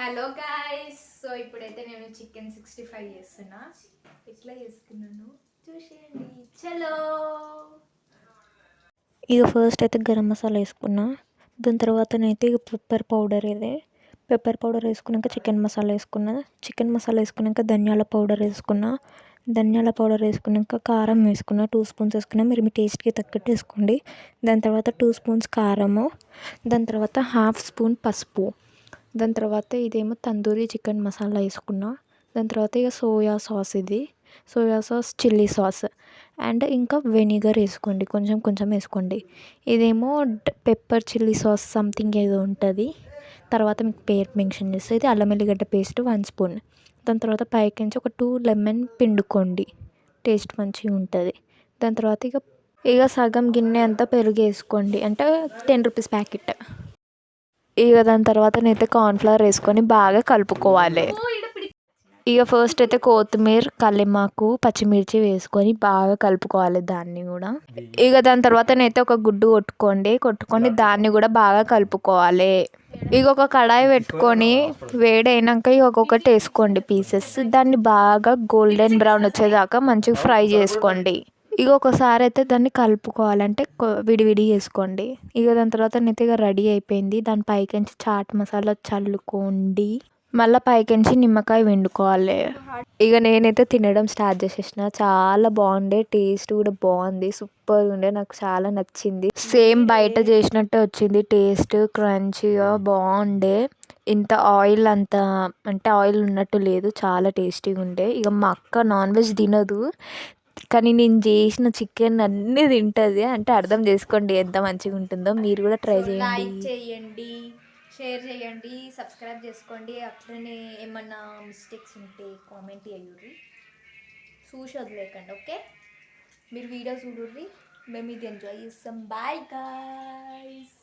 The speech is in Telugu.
Hello guys. సో ఇప్పుడైతే నేను చికెన్ 65 చేస్తున్నా. ఎట్లా చేస్తున్నాను చూసేయండి. చలో. ఇక ఫస్ట్ అయితే గరం మసాలా వేసుకున్నా. దాని తర్వాతనైతే ఇక పెప్పర్ పౌడర్ పెప్పర్ పౌడర్ వేసుకున్నాక చికెన్ మసాలా వేసుకున్నా. చికెన్ మసాలా వేసుకున్నాక ధనియాల పౌడర్ వేసుకున్నా. ధనియాల పౌడర్ వేసుకున్నాక కారం వేసుకున్నా. 2 స్పూన్స్ వేసుకున్నా. మీరు మీ టేస్ట్కి తగ్గట్టు వేసుకోండి. దాని తర్వాత 2 స్పూన్స్ కారము. దాని తర్వాత 1/2 స్పూన్ పసుపు. దాని తర్వాత ఇదేమో తందూరి చికెన్ మసాలా వేసుకున్నా. దాని తర్వాత ఇక soya sauce, soya sauce, chilli sauce and ఇంకా వెనిగర్ వేసుకోండి. కొంచెం కొంచెం వేసుకోండి. ఇదేమో పెప్పర్ చిల్లీ సాస్ సంథింగ్ ఏదో ఉంటుంది. తర్వాత మీకు పేరు మెన్షన్ చేస్తే ఇది అల్లం ఎల్లిగడ్డ పేస్ట్ 1 స్పూన్. దాని తర్వాత పైకించి ఒక 2 లెమన్ పిండుకోండి. టేస్ట్ మంచిగా ఉంటుంది. దాని తర్వాత ఇక సగం గిన్నె అంతా పెరుగు వేసుకోండి. అంటే 10 రూపీస్ ప్యాకెట్. ఇక దాని తర్వాత నేనైతే కార్న్ఫ్లవర్ వేసుకొని బాగా కలుపుకోవాలి. ఇక ఫస్ట్ అయితే కొత్తిమీర, కల్లిమాకు, పచ్చిమిర్చి వేసుకొని బాగా కలుపుకోవాలి దాన్ని కూడా. ఇక దాని తర్వాత నేనైతే ఒక గుడ్డు కొట్టుకొని దాన్ని కూడా బాగా కలుపుకోవాలి. ఇక ఒక కడాయి పెట్టుకొని వేడైనాక ఇక ఒక్కొక్కటి వేసుకోండి పీసెస్. దాన్ని బాగా గోల్డెన్ బ్రౌన్ వచ్చేదాకా మంచిగా ఫ్రై చేసుకోండి. ఇక ఒకసారి అయితే దాన్ని కలుపుకోవాలంటే విడివిడి వేసుకోండి. ఇక దాని తర్వాత నేనైతే ఇక రెడీ అయిపోయింది. దాని పైకించి చాట్ మసాలా చల్లుకోండి. మళ్ళీ పైకించి నిమ్మకాయ పిండుకోవాలి. ఇక నేనైతే తినడం స్టార్ట్ చేసేసిన. చాలా బాగుండే, టేస్ట్ కూడా బాగుంది, సూపర్గా ఉండే, నాకు చాలా నచ్చింది. సేమ్ బయట చేసినట్టే వచ్చింది టేస్ట్, క్రంచీగా బాగుండే. ఇంత ఆయిల్ అంటే ఆయిల్ ఉన్నట్టు లేదు, చాలా టేస్టీగా ఉండే. ఇక మా అక్క నాన్ వెజ్ తినదు, కానీ నేను చేసిన చికెన్ అన్నీ తింటుంది. అంటే అర్థం చేసుకోండి ఎంత మంచిగా ఉంటుందో. మీరు కూడా ట్రై చేయండి. లైక్ చేయండి, షేర్ చేయండి, సబ్స్క్రైబ్ చేసుకోండి. అట్లనే ఏమన్నా మిస్టేక్స్ ఉంటే కామెంట్ చేయండి. చూసి వదిలేకండి. ఓకే, మీరు వీడియో చూడుర్రి, మేము ఇది ఎంజాయ్ చేస్తాం. Bye guys.